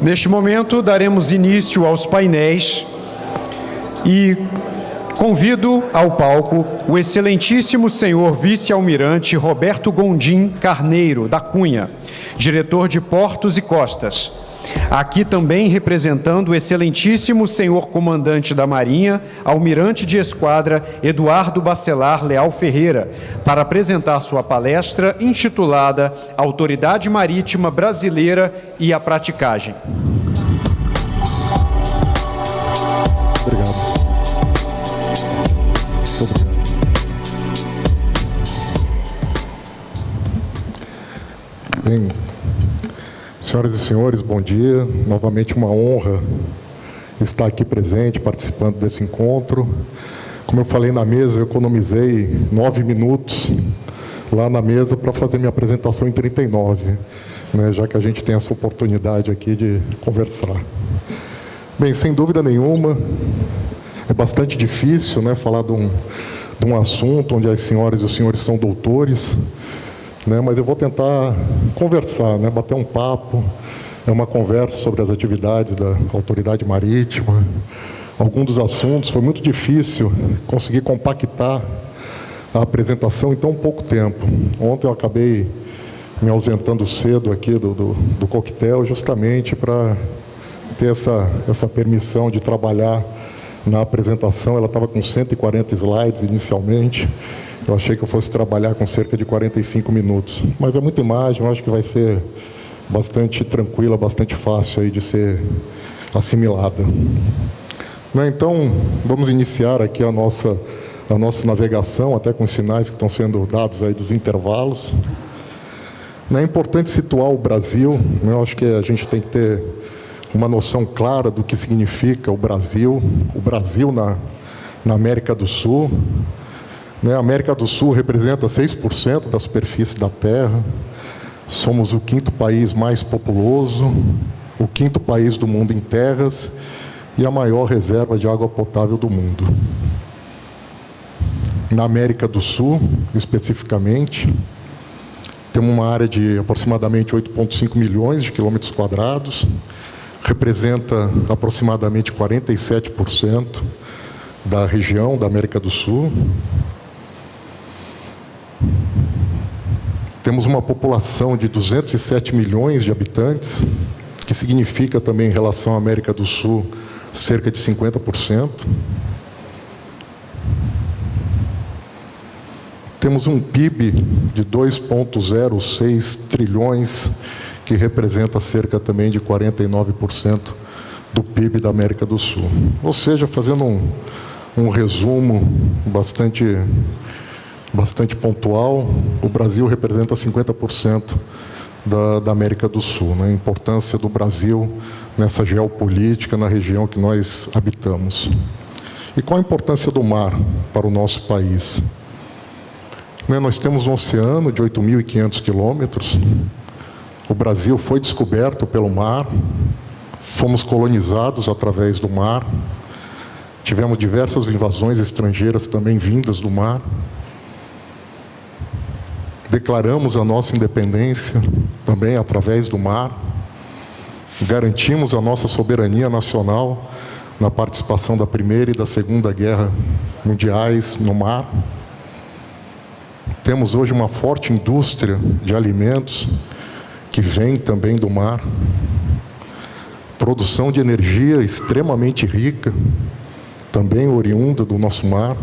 Neste momento, daremos início aos painéis e convido ao palco o excelentíssimo senhor vice-almirante Roberto Gondim Carneiro da Cunha, diretor de Portos e Costas. Aqui também representando o excelentíssimo senhor comandante da Marinha, almirante de esquadra Eduardo Bacelar Leal Ferreira, para apresentar sua palestra intitulada Autoridade Marítima Brasileira e a Praticagem. Obrigado. Bem, senhoras e senhores, bom dia. Novamente uma honra estar aqui presente, participando desse encontro. Como eu falei na mesa, eu economizei 9 minutos lá na mesa para fazer minha apresentação em 39, né, já que a gente tem essa oportunidade aqui de conversar. Bem, sem dúvida nenhuma, é bastante difícil, né, falar de um assunto onde as senhoras e os senhores são doutores, né, mas eu vou tentar conversar, né, bater um papo. É uma conversa sobre as atividades da Autoridade Marítima. Alguns dos assuntos, foi muito difícil conseguir compactar a apresentação em tão pouco tempo. Ontem eu acabei me ausentando cedo aqui do coquetel, justamente para ter essa permissão de trabalhar na apresentação. Ela estava com 140 slides inicialmente. Eu achei que eu fosse trabalhar com cerca de 45 minutos. Mas é muita imagem, eu acho que vai ser bastante tranquila, bastante fácil aí de ser assimilada. Então, vamos iniciar aqui a nossa navegação, até com os sinais que estão sendo dados aí dos intervalos. É importante situar o Brasil, né? Eu acho que a gente tem que ter uma noção clara do que significa o Brasil na América do Sul. A América do Sul representa 6% da superfície da Terra. Somos o 5º país mais populoso, o 5º país do mundo em terras e a maior reserva de água potável do mundo. Na América do Sul, especificamente, temos uma área de aproximadamente 8,5 milhões de quilômetros quadrados, representa aproximadamente 47% da região da América do Sul. Temos uma população de 207 milhões de habitantes, que significa também, em relação à América do Sul, cerca de 50%. Temos um PIB de 2,06 trilhões, que representa cerca também de 49% do PIB da América do Sul. Ou seja, fazendo um resumo bastante pontual, o Brasil representa 50% da América do Sul, né? A importância do Brasil nessa geopolítica, na região que nós habitamos. E qual a importância do mar para o nosso país? Nós temos um oceano de 8.500 quilômetros. O Brasil foi descoberto pelo mar, fomos colonizados através do mar, tivemos diversas invasões estrangeiras também vindas do mar. Declaramos a nossa independência também através do mar. Garantimos a nossa soberania nacional na participação da Primeira e da Segunda Guerra Mundiais no mar. Temos hoje uma forte indústria de alimentos que vem também do mar. Produção de energia extremamente rica, também oriunda do nosso mar.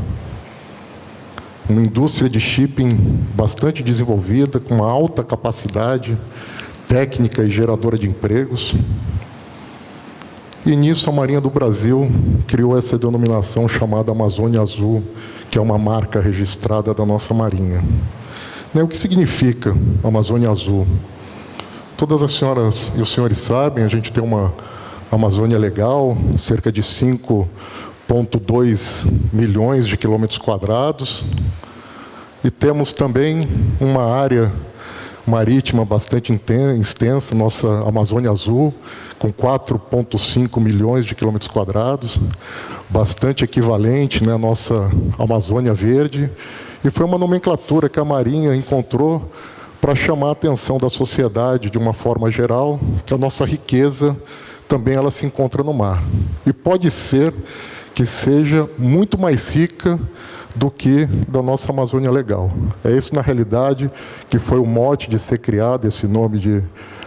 Uma indústria de shipping bastante desenvolvida, com uma alta capacidade técnica e geradora de empregos. E nisso a Marinha do Brasil criou essa denominação chamada Amazônia Azul, que é uma marca registrada da nossa Marinha. O que significa Amazônia Azul? Todas as senhoras e os senhores sabem, a gente tem uma Amazônia legal, cerca de 5,2 milhões de quilômetros quadrados, e temos também uma área marítima bastante extensa, nossa Amazônia Azul, com 4,5 milhões de quilômetros quadrados, bastante equivalente, né, à nossa Amazônia Verde, e foi uma nomenclatura que a Marinha encontrou para chamar a atenção da sociedade, de uma forma geral, que a nossa riqueza também ela se encontra no mar. E pode ser que seja muito mais rica do que da nossa Amazônia Legal. É isso, na realidade, que foi o mote de ser criado esse nome de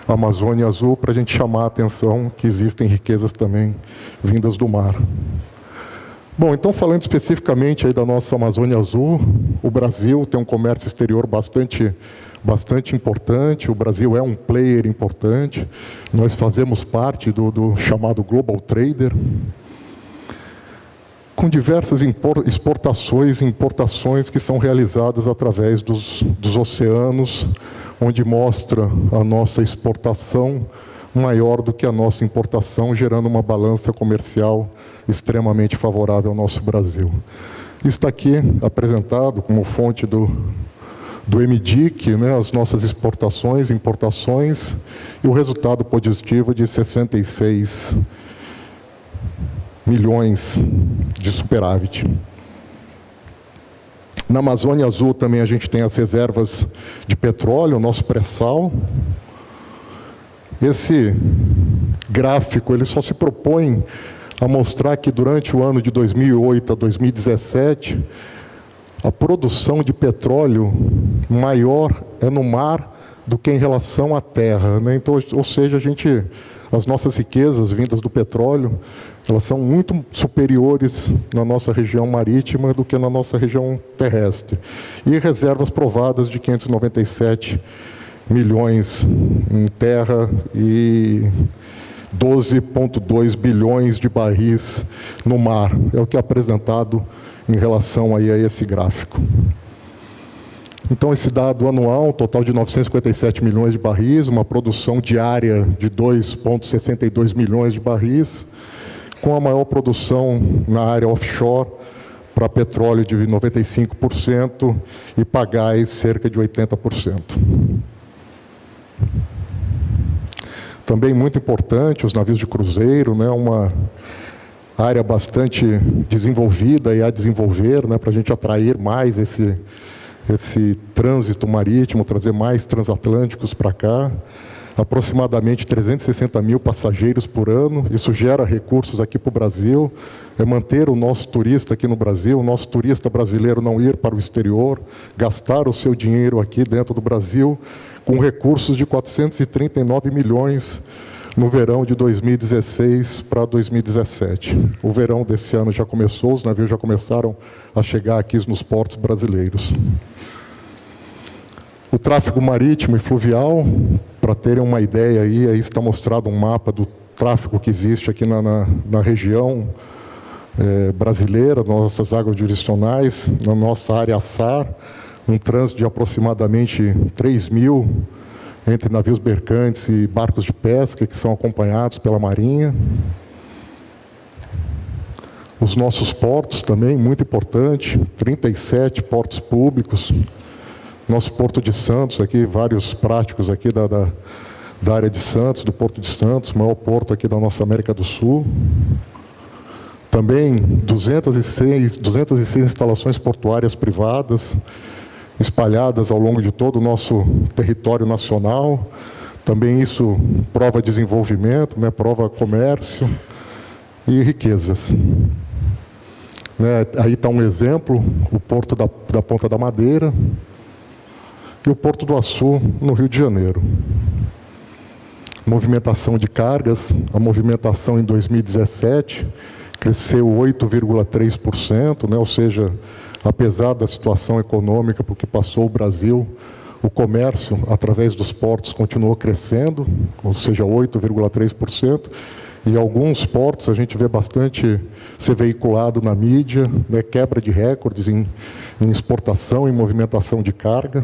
Amazônia Azul, para a gente chamar a atenção que existem riquezas também vindas do mar. Bom, então falando especificamente aí da nossa Amazônia Azul, o Brasil tem um comércio exterior bastante importante, o Brasil é um player importante, nós fazemos parte do chamado Global Trader, com diversas exportações e importações que são realizadas através dos oceanos, onde mostra a nossa exportação maior do que a nossa importação, gerando uma balança comercial extremamente favorável ao nosso Brasil. Está aqui apresentado como fonte do MDIC, né, as nossas exportações e importações, e o resultado positivo de 66 milhões de superávit. Na Amazônia Azul também a gente tem as reservas de petróleo, o nosso pré-sal. Esse gráfico ele só se propõe a mostrar que durante o ano de 2008 a 2017, a produção de petróleo maior é no mar do que em relação à terra, né? Então, ou seja, as nossas riquezas vindas do petróleo, elas são muito superiores na nossa região marítima do que na nossa região terrestre. E reservas provadas de 597 milhões em terra e 12,2 bilhões de barris no mar. É o que é apresentado em relação aí a esse gráfico. Então, esse dado anual, um total de 957 milhões de barris, uma produção diária de 2,62 milhões de barris, com a maior produção na área offshore, para petróleo de 95% e para gás cerca de 80%. Também muito importante, os navios de cruzeiro, né, uma área bastante desenvolvida e a desenvolver, né, para a gente atrair mais esse trânsito marítimo, trazer mais transatlânticos para cá. Aproximadamente 360 mil passageiros por ano, isso gera recursos aqui para o Brasil, é manter o nosso turista aqui no Brasil, o nosso turista brasileiro não ir para o exterior, gastar o seu dinheiro aqui dentro do Brasil, com recursos de 439 milhões no verão de 2016 para 2017. O verão desse ano já começou, os navios já começaram a chegar aqui nos portos brasileiros. O tráfego marítimo e fluvial, para terem uma ideia, aí está mostrado um mapa do tráfego que existe aqui na região brasileira, nossas águas jurisdicionais, na nossa área SAR, um trânsito de aproximadamente 3 mil entre navios mercantes e barcos de pesca, que são acompanhados pela Marinha. Os nossos portos também, muito importante, 37 portos públicos. Nosso Porto de Santos, aqui, vários práticos aqui da área de Santos, do Porto de Santos, maior porto aqui da nossa América do Sul. Também 206 instalações portuárias privadas, espalhadas ao longo de todo o nosso território nacional. Também isso prova desenvolvimento, né, prova comércio e riquezas. Aí está um exemplo, o Porto da Ponta da Madeira, e o Porto do Açu, no Rio de Janeiro. Movimentação de cargas, a movimentação em 2017 cresceu 8,3%, né? Ou seja, apesar da situação econômica por que passou o Brasil, o comércio, através dos portos, continuou crescendo, ou seja, 8,3%, e alguns portos a gente vê bastante ser veiculado na mídia, né? Quebra de recordes em exportação e movimentação de carga.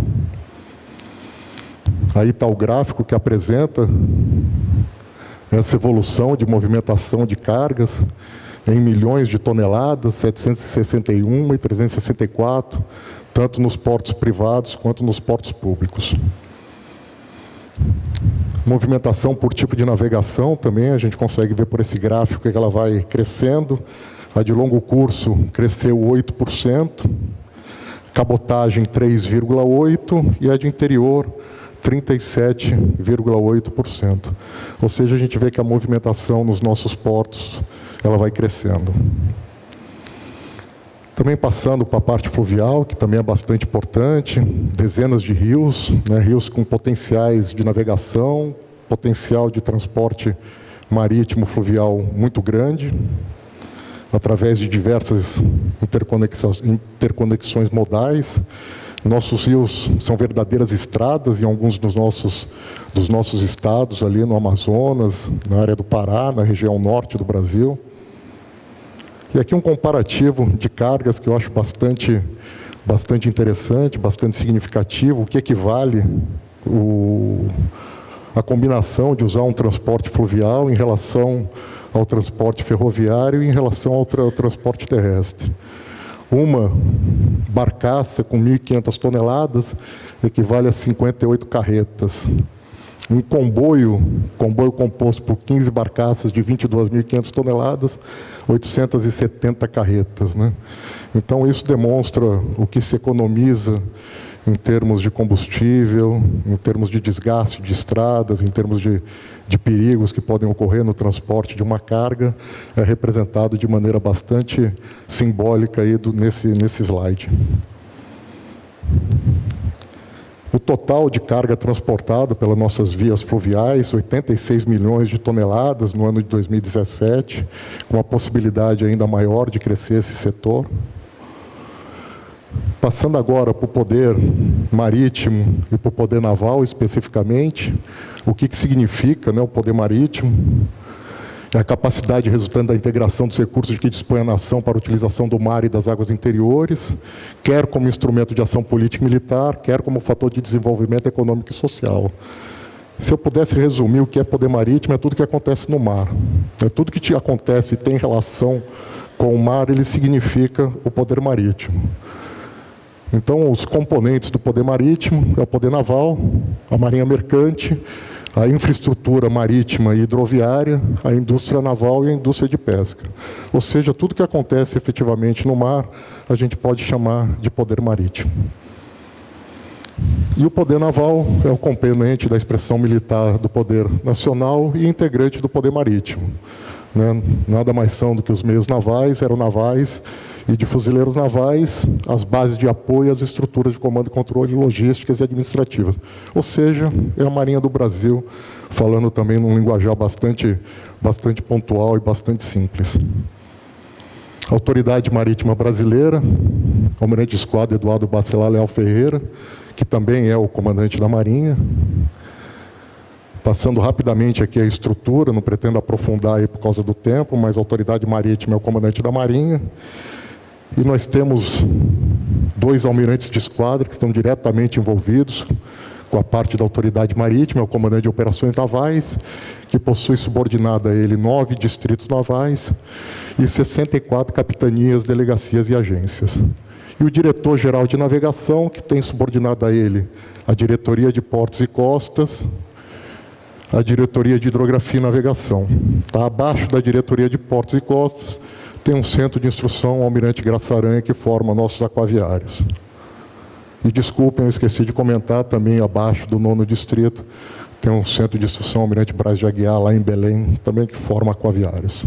Aí está o gráfico que apresenta essa evolução de movimentação de cargas em milhões de toneladas, 761 e 364, tanto nos portos privados quanto nos portos públicos. Movimentação por tipo de navegação também, a gente consegue ver por esse gráfico que ela vai crescendo. A de longo curso cresceu 8%, cabotagem 3,8% e a de interior 37,8%. Ou seja, a gente vê que a movimentação nos nossos portos ela vai crescendo. Também passando para a parte fluvial, que também é bastante importante, dezenas de rios, né, rios com potenciais de navegação, potencial de transporte marítimo fluvial muito grande, através de diversas interconexões modais. Nossos rios são verdadeiras estradas em alguns dos nossos estados, ali no Amazonas, na área do Pará, na região norte do Brasil. E aqui um comparativo de cargas que eu acho bastante interessante, bastante significativo, o que equivale a combinação de usar um transporte fluvial em relação ao transporte ferroviário e em relação ao transporte terrestre. Uma barcaça com 1.500 toneladas equivale a 58 carretas. Um comboio composto por 15 barcaças de 22.500 toneladas, 870 carretas, né? Então, isso demonstra o que se economiza em termos de combustível, em termos de desgaste de estradas, em termos de perigos que podem ocorrer no transporte de uma carga, é representado de maneira bastante simbólica aí nesse slide. O total de carga transportada pelas nossas vias fluviais, 86 milhões de toneladas no ano de 2017, com a possibilidade ainda maior de crescer esse setor. Passando agora para o poder marítimo e para o poder naval especificamente, o que significa, né, o poder marítimo? É a capacidade resultante da integração dos recursos de que dispõe a nação para a utilização do mar e das águas interiores, quer como instrumento de ação política e militar, quer como fator de desenvolvimento econômico e social. Se eu pudesse resumir o que é poder marítimo, é tudo que acontece no mar. É tudo que acontece e tem relação com o mar, ele significa o poder marítimo. Então, os componentes do poder marítimo é o poder naval, a marinha mercante, a infraestrutura marítima e hidroviária, a indústria naval e a indústria de pesca. Ou seja, tudo que acontece efetivamente no mar, a gente pode chamar de poder marítimo. E o poder naval é o componente da expressão militar do poder nacional e integrante do poder marítimo. Né? Nada mais são do que os meios navais, aeronavais e de fuzileiros navais, as bases de apoio às estruturas de comando e controle, logísticas e administrativas. Ou seja, é a Marinha do Brasil, falando também num linguajar bastante pontual e bastante simples. Autoridade Marítima Brasileira, Almirante de Esquadra Eduardo Bacelar Leal Ferreira, que também é o comandante da Marinha. Passando rapidamente aqui a estrutura, não pretendo aprofundar aí por causa do tempo, mas a Autoridade Marítima é o comandante da Marinha. E nós temos 2 almirantes de esquadra que estão diretamente envolvidos com a parte da Autoridade Marítima, é o comandante de operações navais, que possui subordinado a ele 9 distritos navais e 64 capitanias, delegacias e agências. E o diretor-geral de navegação, que tem subordinado a ele a Diretoria de Portos e Costas, a Diretoria de Hidrografia e Navegação. Está abaixo da Diretoria de Portos e Costas, tem um centro de instrução, o Almirante Graça Aranha, que forma nossos aquaviários. E desculpem, eu esqueci de comentar, também abaixo do 9º distrito, tem um centro de instrução, o Almirante Braz de Aguiar, lá em Belém, também que forma aquaviários.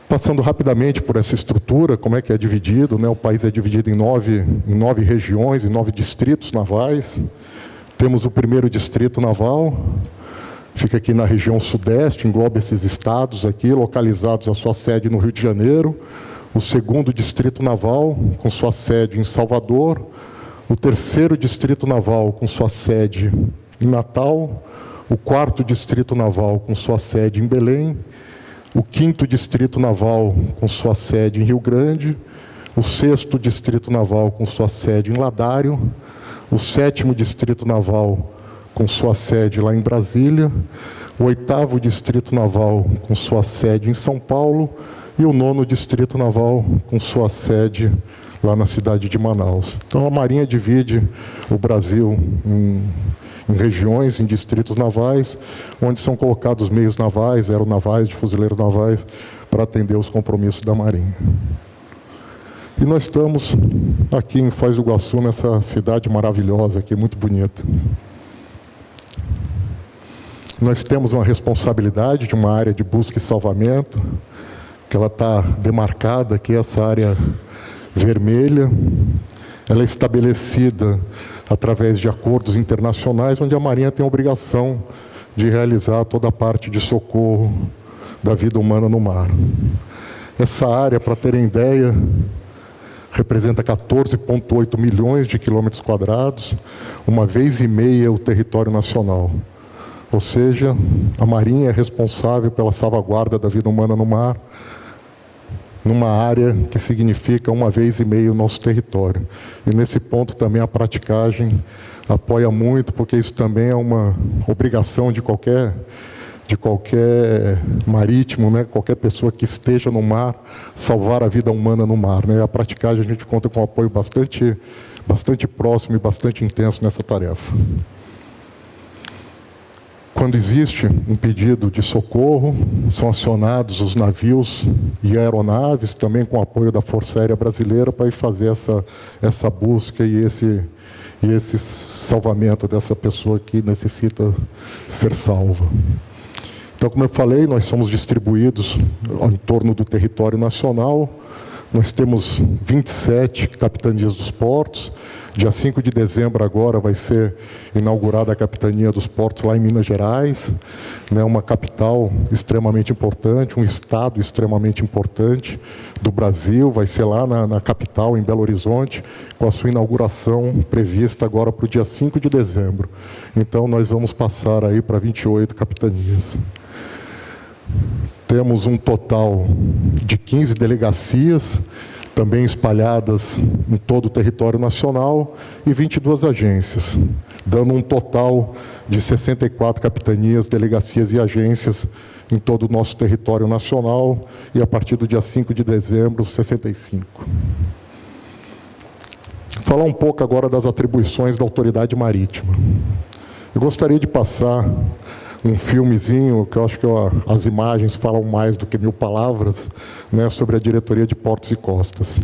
Passando rapidamente por essa estrutura, como é que é dividido, né? O país é dividido em nove regiões, em 9 distritos navais. Temos o 1º distrito naval, fica aqui na região sudeste, engloba esses estados aqui, localizados a sua sede no Rio de Janeiro. O 2º Distrito Naval, com sua sede em Salvador. O 3º Distrito Naval, com sua sede em Natal. O 4º Distrito Naval, com sua sede em Belém. O 5º Distrito Naval, com sua sede em Rio Grande. O 6º Distrito Naval, com sua sede em Ladário. O 7º Distrito Naval, com sua sede lá em Brasília, o 8º Distrito Naval com sua sede em São Paulo e o 9º Distrito Naval com sua sede lá na cidade de Manaus. Então a Marinha divide o Brasil em regiões, em distritos navais, onde são colocados meios navais, aeronavais, de fuzileiros navais, para atender os compromissos da Marinha. E nós estamos aqui em Foz do Iguaçu, nessa cidade maravilhosa aqui, muito bonita. Nós temos uma responsabilidade de uma área de busca e salvamento, que ela está demarcada aqui, essa área vermelha. Ela é estabelecida através de acordos internacionais, onde a Marinha tem a obrigação de realizar toda a parte de socorro da vida humana no mar. Essa área, para terem ideia, representa 14,8 milhões de quilômetros quadrados, 1,5 vezes o território nacional. Ou seja, a Marinha é responsável pela salvaguarda da vida humana no mar, numa área que significa 1,5 vezes o nosso território. E nesse ponto também a praticagem apoia muito, porque isso também é uma obrigação de qualquer marítimo, né? Qualquer pessoa que esteja no mar, salvar a vida humana no mar, né? A praticagem, a gente conta com um apoio bastante próximo e bastante intenso nessa tarefa. Quando existe um pedido de socorro, são acionados os navios e aeronaves, também com o apoio da Força Aérea Brasileira, para ir fazer essa busca e esse salvamento dessa pessoa que necessita ser salva. Então, como eu falei, nós somos distribuídos em torno do território nacional. Nós temos 27 capitanias dos portos. Dia 5 de dezembro agora vai ser inaugurada a capitania dos portos lá em Minas Gerais, né, uma capital extremamente importante, um estado extremamente importante do Brasil. Vai ser lá na capital, em Belo Horizonte, com a sua inauguração prevista agora para o dia 5 de dezembro. Então, nós vamos passar aí para 28 capitanias. Temos um total de 15 delegacias, também espalhadas em todo o território nacional, e 22 agências, dando um total de 64 capitanias, delegacias e agências em todo o nosso território nacional, e a partir do dia 5 de dezembro, 65. Falar um pouco agora das atribuições da Autoridade Marítima. Eu gostaria de passar um filmezinho, que eu acho que as imagens falam mais do que 1000 palavras, né, sobre a Diretoria de Portos e Costas.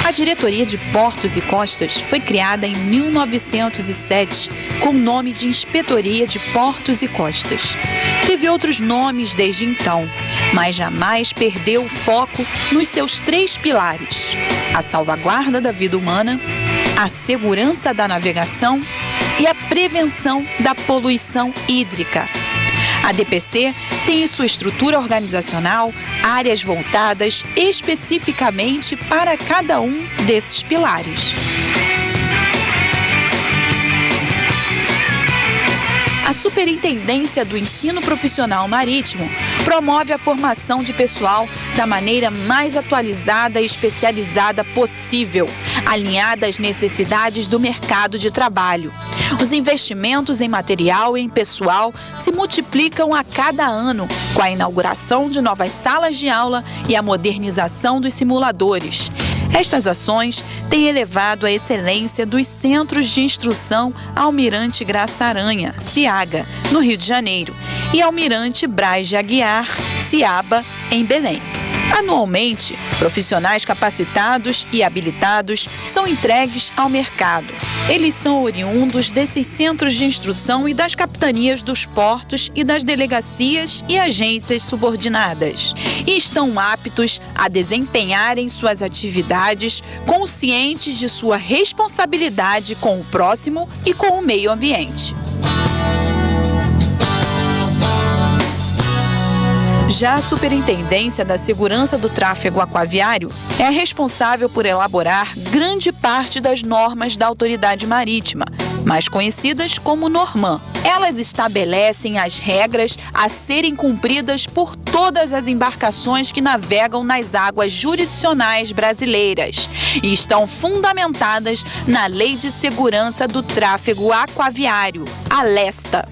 A Diretoria de Portos e Costas foi criada em 1907 com o nome de Inspetoria de Portos e Costas. Teve outros nomes desde então, mas jamais perdeu o foco nos seus 3 pilares: a salvaguarda da vida humana, a segurança da navegação e a prevenção da poluição hídrica. A DPC tem em sua estrutura organizacional áreas voltadas especificamente para cada um desses pilares. A Superintendência do Ensino Profissional Marítimo promove a formação de pessoal da maneira mais atualizada e especializada possível, alinhada às necessidades do mercado de trabalho. Os investimentos em material e em pessoal se multiplicam a cada ano, com a inauguração de novas salas de aula e a modernização dos simuladores. Estas ações têm elevado a excelência dos Centros de Instrução Almirante Graça Aranha, CIAGA, no Rio de Janeiro, e Almirante Braz de Aguiar, CIABA, em Belém. Anualmente, profissionais capacitados e habilitados são entregues ao mercado. Eles são oriundos desses centros de instrução e das capitanias dos portos e das delegacias e agências subordinadas, e estão aptos a desempenharem suas atividades conscientes de sua responsabilidade com o próximo e com o meio ambiente. Já a Superintendência da Segurança do Tráfego Aquaviário é a responsável por elaborar grande parte das normas da Autoridade Marítima, mais conhecidas como NORMAN. Elas estabelecem as regras a serem cumpridas por todas as embarcações que navegam nas águas jurisdicionais brasileiras e estão fundamentadas na Lei de Segurança do Tráfego Aquaviário, a LESTA.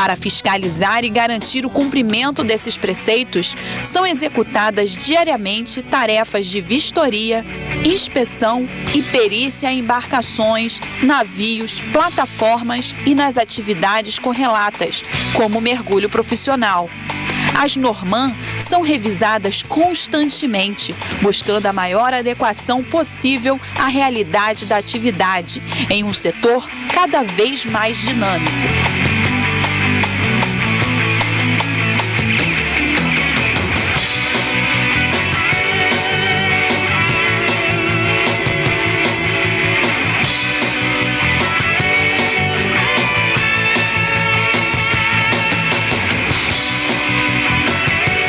Para fiscalizar e garantir o cumprimento desses preceitos, são executadas diariamente tarefas de vistoria, inspeção e perícia em embarcações, navios, plataformas e nas atividades correlatas, como mergulho profissional. As Norman são revisadas constantemente, buscando a maior adequação possível à realidade da atividade, em um setor cada vez mais dinâmico.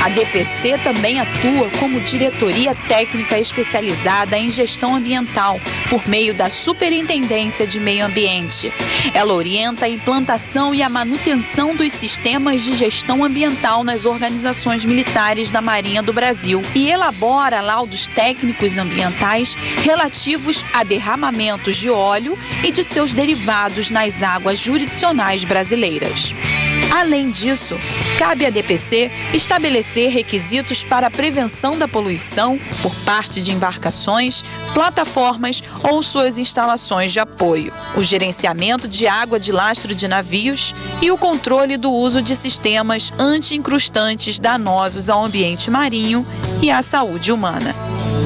A DPC também atua como diretoria técnica especializada em gestão ambiental, por meio da Superintendência de Meio Ambiente. Ela orienta a implantação e a manutenção dos sistemas de gestão ambiental nas organizações militares da Marinha do Brasil e elabora laudos técnicos ambientais relativos a derramamentos de óleo e de seus derivados nas águas jurisdicionais brasileiras. Além disso, cabe à DPC estabelecer requisitos para a prevenção da poluição por parte de embarcações, plataformas ou suas instalações de apoio, o gerenciamento de água de lastro de navios e o controle do uso de sistemas anti-incrustantes danosos ao ambiente marinho e à saúde humana.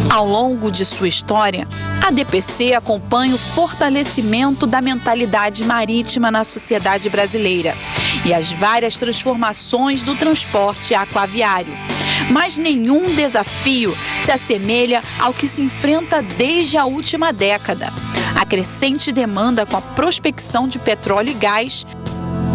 Ao longo de sua história, a DPC acompanha o fortalecimento da mentalidade marítima na sociedade brasileira e as várias transformações do transporte aquaviário. Mas nenhum desafio se assemelha ao que se enfrenta desde a última década. A crescente demanda com a prospecção de petróleo e gás,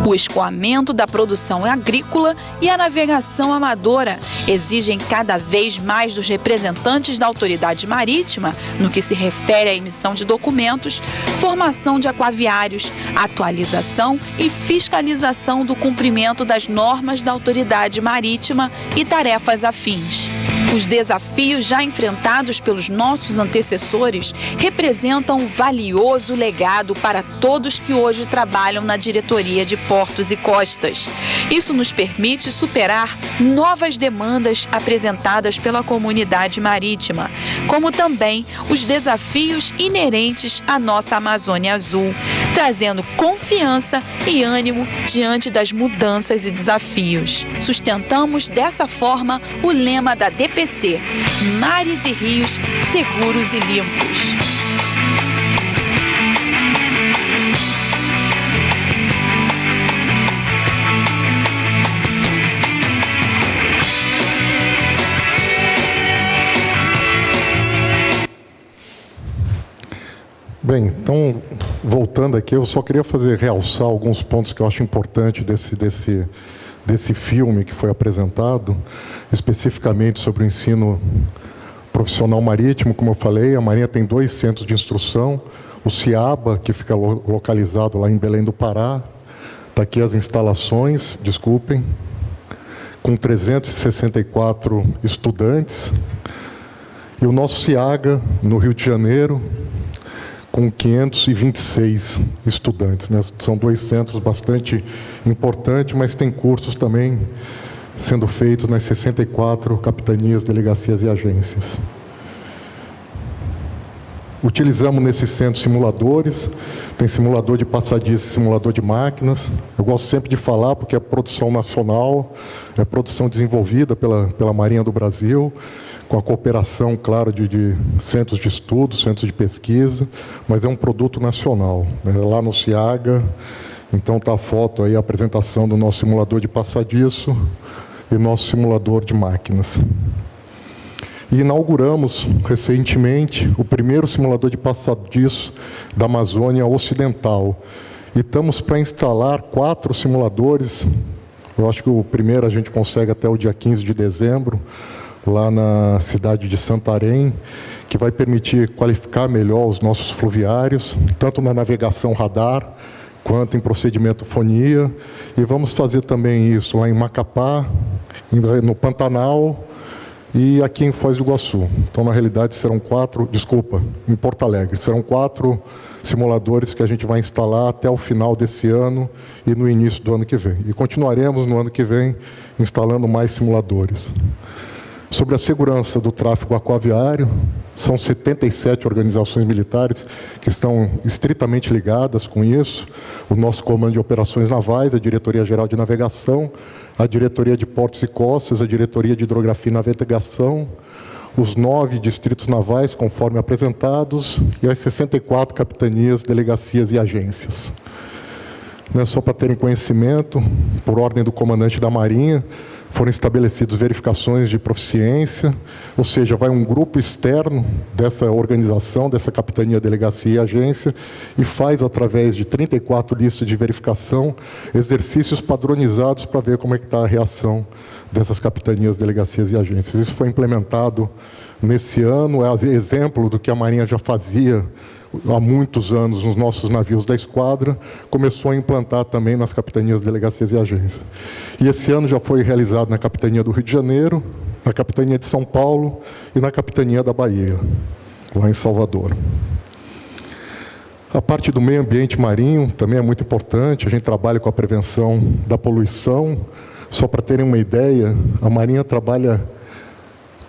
o escoamento da produção agrícola e a navegação amadora exigem cada vez mais dos representantes da autoridade marítima, no que se refere à emissão de documentos, formação de aquaviários, atualização e fiscalização do cumprimento das normas da autoridade marítima e tarefas afins. Os desafios já enfrentados pelos nossos antecessores representam um valioso legado para todos que hoje trabalham na diretoria de Portos e Costas. Isso nos permite superar novas demandas apresentadas pela comunidade marítima, como também os desafios inerentes à nossa Amazônia Azul, trazendo confiança e ânimo diante das mudanças e desafios. Sustentamos dessa forma o lema da DPC: Mares e rios seguros e limpos. Bem, então, voltando aqui, eu só queria realçar alguns pontos que eu acho importante desse filme que foi apresentado, especificamente sobre o ensino profissional marítimo. Como eu falei, a Marinha tem 2 centros de instrução, o CIABA, que fica localizado lá em Belém do Pará, está aqui as instalações, desculpem, com 364 estudantes, e o nosso CIAGA, no Rio de Janeiro, com 526 estudantes, né? São 2 centros bastante importantes, mas tem cursos também sendo feitos nas 64 capitanias, delegacias e agências. Utilizamos nesses centros simuladores, tem simulador de passadiço e simulador de máquinas. Eu gosto sempre de falar porque é produção nacional, é produção desenvolvida pela Marinha do Brasil, com a cooperação, claro, de centros de estudo, centros de pesquisa, mas é um produto nacional, né? Lá no CIAGA, então está a foto aí, a apresentação do nosso simulador de passadiço e nosso simulador de máquinas. E inauguramos recentemente o primeiro simulador de passadiço da Amazônia Ocidental. E estamos para instalar 4 simuladores. Eu acho que o primeiro a gente consegue até o dia 15 de dezembro, lá na cidade de Santarém, que vai permitir qualificar melhor os nossos fluviários, tanto na navegação radar, quanto em procedimento fonia. E vamos fazer também isso lá em Macapá, no Pantanal, e aqui em Foz do Iguaçu. Então, na realidade, serão 4, em Porto Alegre, serão 4 simuladores que a gente vai instalar até o final desse ano e no início do ano que vem. E continuaremos no ano que vem instalando mais simuladores. Sobre a segurança do tráfego aquaviário, são 77 organizações militares que estão estritamente ligadas com isso. O nosso Comando de Operações Navais, a Diretoria-Geral de Navegação, a Diretoria de Portos e Costas, a Diretoria de Hidrografia e Navegação, os 9 distritos navais, conforme apresentados, e as 64 capitanias, delegacias e agências. Só para terem conhecimento, por ordem do comandante da Marinha, foram estabelecidas verificações de proficiência, ou seja, vai um grupo externo dessa organização, dessa capitania, delegacia e agência, e faz, através de 34 listas de verificação, exercícios padronizados para ver como é que está a reação dessas capitanias, delegacias e agências. Isso foi implementado nesse ano, é exemplo do que a Marinha já fazia há muitos anos nos nossos navios da esquadra, começou a implantar também nas capitanias, delegacias e agências. E esse ano já foi realizado na Capitania do Rio de Janeiro, na Capitania de São Paulo e na Capitania da Bahia, lá em Salvador. A parte do meio ambiente marinho também é muito importante, a gente trabalha com a prevenção da poluição. Só para terem uma ideia, a Marinha trabalha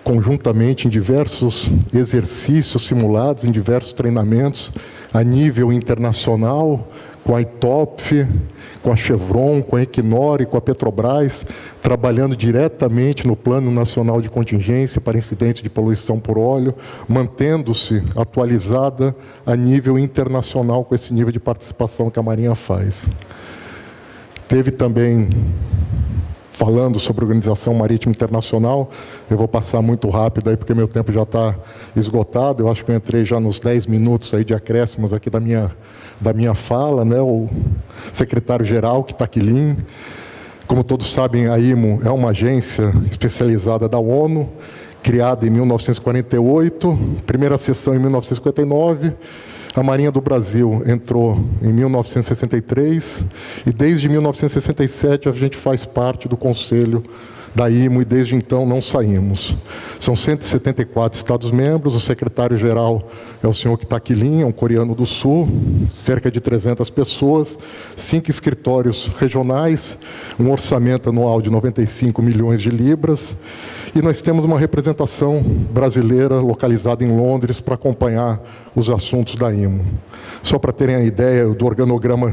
conjuntamente em diversos exercícios simulados, em diversos treinamentos, a nível internacional, com a ITOPF, com a Chevron, com a Equinor e com a Petrobras, trabalhando diretamente no Plano Nacional de Contingência para incidentes de poluição por óleo, mantendo-se atualizada a nível internacional com esse nível de participação que a Marinha faz. Teve também, falando sobre a Organização Marítima Internacional, eu vou passar muito rápido aí, porque meu tempo já está esgotado. Eu acho que eu entrei já nos 10 minutos aí de acréscimos aqui da minha fala, né? O secretário-geral, Kitaquilin. Como todos sabem, a IMO é uma agência especializada da ONU, criada em 1948, primeira sessão em 1959, a Marinha do Brasil entrou em 1963 e desde 1967 a gente faz parte do Conselho da IMO e desde então não saímos. São 174 Estados-membros, o secretário-geral é o senhor Kitaquilin, é um coreano do Sul, cerca de 300 pessoas, 5 escritórios regionais, um orçamento anual de 95 milhões de libras, e nós temos uma representação brasileira localizada em Londres para acompanhar os assuntos da IMO. Só para terem a ideia do organograma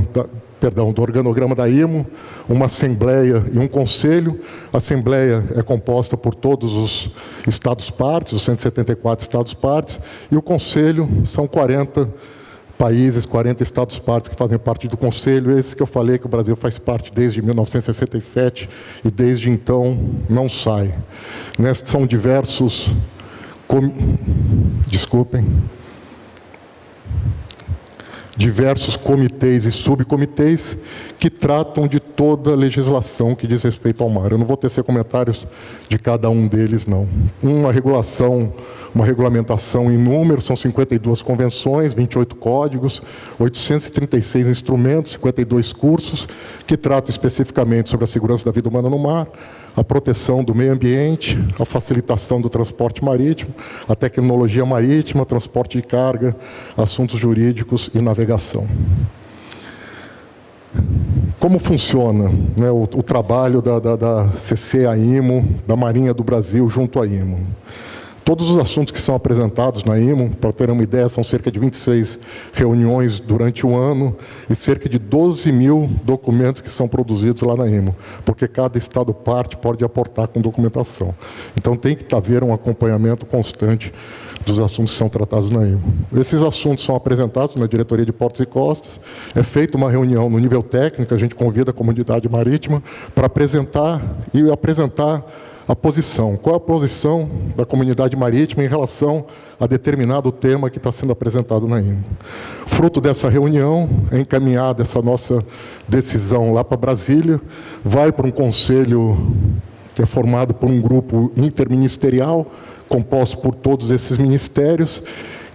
da IMO, uma assembleia e um conselho. A assembleia é composta por todos os Estados-partes, os 174 Estados-partes, e o conselho são 40 países, 40 Estados-partes que fazem parte do conselho. Esse que eu falei que o Brasil faz parte desde 1967 e desde então não sai. São diversos... diversos comitês e subcomitês que tratam de toda a legislação que diz respeito ao mar. Eu não vou tecer comentários de cada um deles, não. Uma regulamentação em número, são 52 convenções, 28 códigos, 836 instrumentos, 52 cursos, que tratam especificamente sobre a segurança da vida humana no mar, a proteção do meio ambiente, a facilitação do transporte marítimo, a tecnologia marítima, transporte de carga, assuntos jurídicos e navegação. Como funciona, né, o trabalho da CC-IMO, da Marinha do Brasil junto à IMO? Todos os assuntos que são apresentados na IMO, para terem uma ideia, são cerca de 26 reuniões durante o ano e cerca de 12 mil documentos que são produzidos lá na IMO, porque cada Estado-parte pode aportar com documentação. Então tem que haver um acompanhamento constante dos assuntos que são tratados na IMO. Esses assuntos são apresentados na Diretoria de Portos e Costas, é feita uma reunião no nível técnico, a gente convida a comunidade marítima para apresentar a posição. Qual é a posição da comunidade marítima em relação a determinado tema que está sendo apresentado na IMO? Fruto dessa reunião, é encaminhada essa nossa decisão lá para Brasília, vai para um conselho que é formado por um grupo interministerial, composto por todos esses ministérios,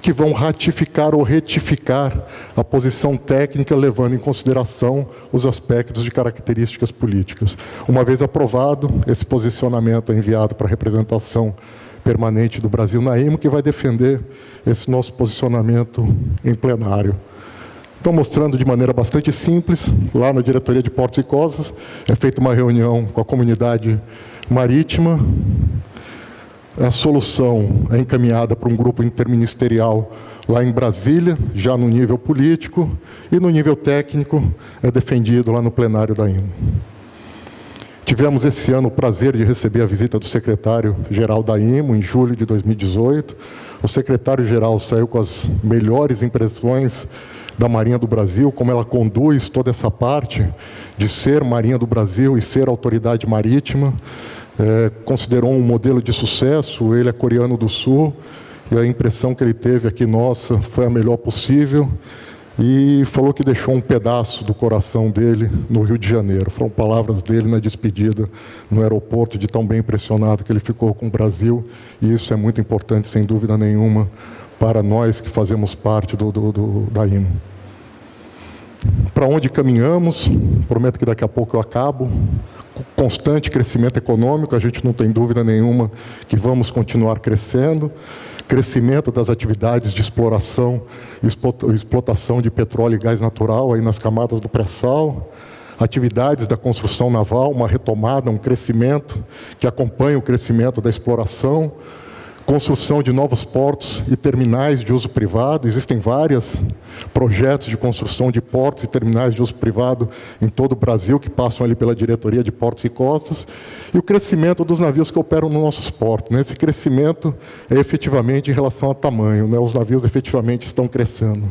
que vão ratificar ou retificar a posição técnica, levando em consideração os aspectos de características políticas. Uma vez aprovado, esse posicionamento é enviado para a representação permanente do Brasil na IMO, que vai defender esse nosso posicionamento em plenário Então, mostrando de maneira bastante simples, lá na Diretoria de Portos e Costas, é feita uma reunião com a comunidade marítima, a solução é encaminhada para um grupo interministerial lá em Brasília, já no nível político, e no nível técnico é defendido lá no plenário da IMO. Tivemos esse ano o prazer de receber a visita do secretário-geral da IMO, em julho de 2018. O secretário-geral saiu com as melhores impressões da Marinha do Brasil, como ela conduz toda essa parte de ser Marinha do Brasil e ser autoridade marítima. Considerou um modelo de sucesso, ele é coreano do Sul, e a impressão que ele teve aqui, nossa, foi a melhor possível, e falou que deixou um pedaço do coração dele no Rio de Janeiro. Foram palavras dele na despedida no aeroporto, de tão bem impressionado que ele ficou com o Brasil, e isso é muito importante, sem dúvida nenhuma, para nós que fazemos parte da IMO. Para onde caminhamos? Prometo que daqui a pouco eu acabo. Constante crescimento econômico, a gente não tem dúvida nenhuma que vamos continuar crescendo. Crescimento das atividades de exploração e explotação de petróleo e gás natural aí nas camadas do pré-sal. Atividades da construção naval, uma retomada, um crescimento que acompanha o crescimento da exploração. Construção de novos portos e terminais de uso privado. Existem vários projetos de construção de portos e terminais de uso privado em todo o Brasil, que passam ali pela Diretoria de Portos e Costas. E o crescimento dos navios que operam nos nossos portos. Esse crescimento é efetivamente em relação ao tamanho. Os navios efetivamente estão crescendo.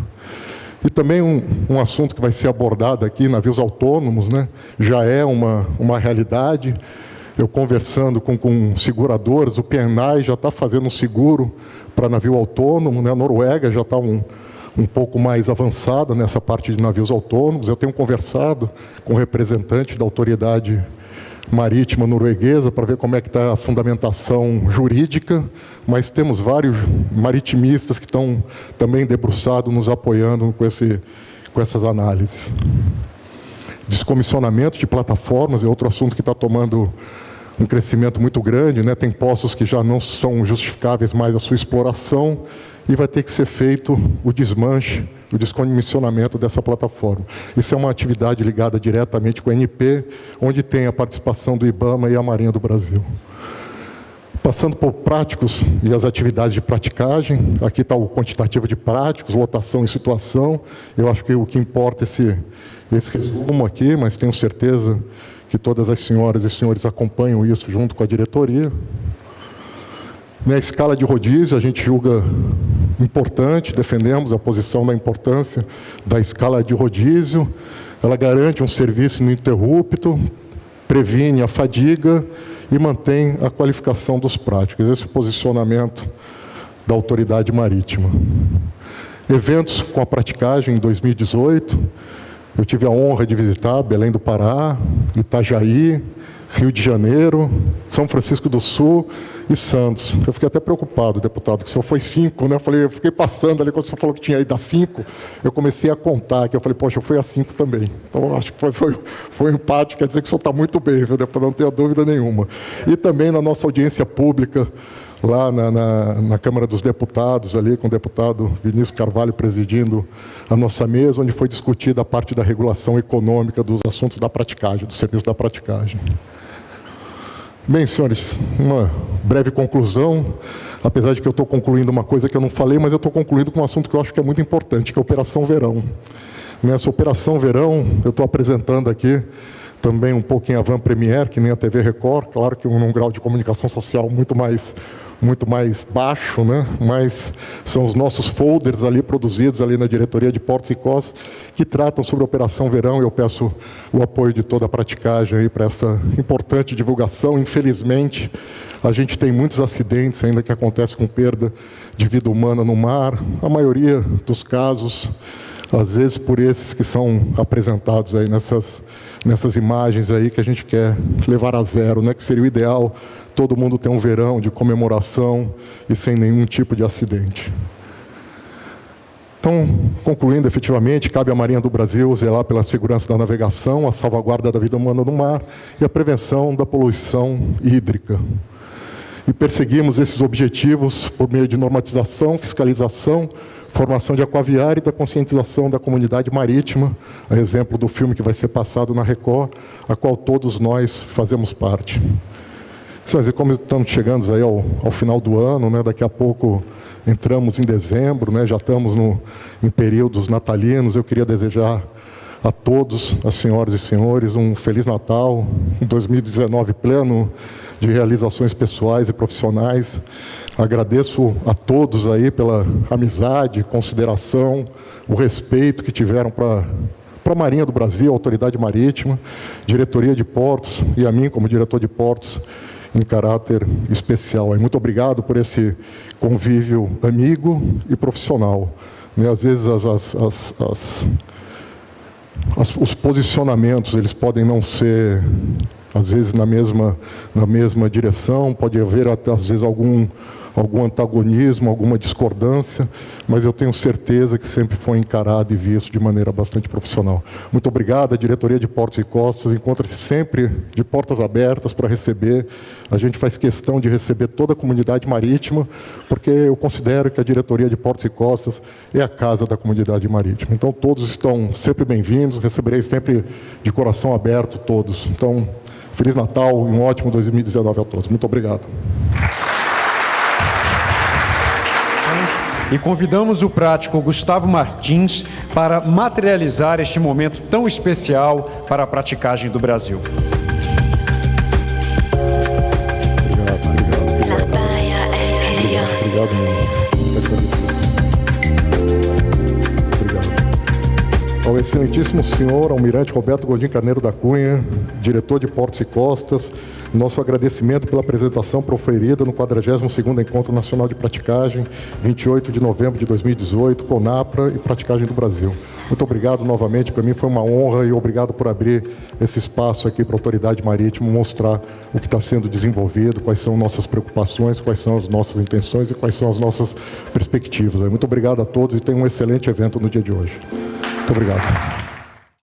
E também um assunto que vai ser abordado aqui, navios autônomos, já é uma realidade. Eu conversando com seguradoras, o PNI já está fazendo um seguro para navio autônomo, a Noruega já está um pouco mais avançada nessa parte de navios autônomos. Eu tenho conversado com representantes da autoridade marítima norueguesa para ver como é que está a fundamentação jurídica, mas temos vários maritimistas que estão também debruçados, nos apoiando com essas análises. Descomissionamento de plataformas é outro assunto que está tomando um crescimento muito grande, Tem postos que já não são justificáveis mais a sua exploração e vai ter que ser feito o desmanche, o descomissionamento dessa plataforma. Isso é uma atividade ligada diretamente com a ANP, onde tem a participação do IBAMA e a Marinha do Brasil. Passando por práticos e as atividades de praticagem, aqui está o quantitativo de práticos, lotação e situação. Eu acho que o que importa é esse resumo aqui, mas tenho certeza que todas as senhoras e senhores acompanham isso junto com a diretoria. Na escala de rodízio, a gente julga importante, defendemos a posição da importância da escala de rodízio. Ela garante um serviço ininterrupto, previne a fadiga e mantém a qualificação dos práticos. Esse é o posicionamento da autoridade marítima. Eventos com a praticagem em 2018, eu tive a honra de visitar Belém do Pará, Itajaí, Rio de Janeiro, São Francisco do Sul e Santos. Eu fiquei até preocupado, deputado, que o senhor foi 5, Eu fiquei passando ali, quando o senhor falou que tinha ido a 5, eu comecei a contar, que eu falei, poxa, eu fui a 5 também. Então, eu acho que foi um empate, quer dizer que o senhor está muito bem, viu, deputado, não tenha dúvida nenhuma. E também na nossa audiência pública, lá na Câmara dos Deputados, ali com o deputado Vinícius Carvalho presidindo a nossa mesa, onde foi discutida a parte da regulação econômica dos assuntos da praticagem, do serviço da praticagem. Bem, senhores, uma breve conclusão, apesar de que eu estou concluindo uma coisa que eu não falei, mas eu estou concluindo com um assunto que eu acho que é muito importante, que é a Operação Verão. Nessa Operação Verão, eu estou apresentando aqui também um pouquinho a Van Premier, que nem a TV Record, claro que num grau de comunicação social muito mais baixo, mas são os nossos folders ali produzidos ali na Diretoria de Portos e Costas, que tratam sobre a Operação Verão, e eu peço o apoio de toda a praticagem aí para essa importante divulgação. Infelizmente, a gente tem muitos acidentes ainda que acontecem com perda de vida humana no mar, a maioria dos casos, às vezes por esses que são apresentados aí nessas imagens aí que a gente quer levar a zero, que seria o ideal, todo mundo ter um verão de comemoração e sem nenhum tipo de acidente. Então, concluindo, efetivamente, cabe à Marinha do Brasil zelar pela segurança da navegação, a salvaguarda da vida humana no mar e a prevenção da poluição hídrica. E perseguimos esses objetivos por meio de normatização, fiscalização, formação de aquaviário e da conscientização da comunidade marítima, a exemplo do filme que vai ser passado na Record, a qual todos nós fazemos parte. E como estamos chegando aí ao final do ano, né, daqui a pouco entramos em dezembro, né, já estamos em períodos natalinos, eu queria desejar a todos, as senhoras e senhores, um Feliz Natal, um 2019 pleno de realizações pessoais e profissionais. Agradeço a todos aí pela amizade, consideração, o respeito que tiveram para a Marinha do Brasil, a Autoridade Marítima, Diretoria de Portos e a mim como diretor de portos em caráter especial. Muito obrigado por esse convívio amigo e profissional. Às vezes os posicionamentos eles podem não ser, às vezes, na mesma direção, pode haver até, às vezes, algum antagonismo, alguma discordância, mas eu tenho certeza que sempre foi encarado e visto de maneira bastante profissional. Muito obrigado. A Diretoria de Portos e Costas encontra-se sempre de portas abertas para receber. A gente faz questão de receber toda a comunidade marítima, porque eu considero que a Diretoria de Portos e Costas é a casa da comunidade marítima. Então, todos estão sempre bem-vindos, receberei sempre de coração aberto todos. Então, Feliz Natal e um ótimo 2019 a todos. Muito obrigado. E convidamos o prático Gustavo Martins para materializar este momento tão especial para a praticagem do Brasil. Obrigado mesmo. Ao excelentíssimo senhor Almirante Roberto Gondim Carneiro da Cunha, diretor de Portos e Costas, nosso agradecimento pela apresentação proferida no 42º Encontro Nacional de Praticagem, 28 de novembro de 2018, CONAPRA e Praticagem do Brasil. Muito obrigado novamente, para mim foi uma honra e obrigado por abrir esse espaço aqui para a Autoridade Marítima mostrar o que está sendo desenvolvido, quais são nossas preocupações, quais são as nossas intenções e quais são as nossas perspectivas. Muito obrigado a todos e tenham um excelente evento no dia de hoje. Muito obrigado.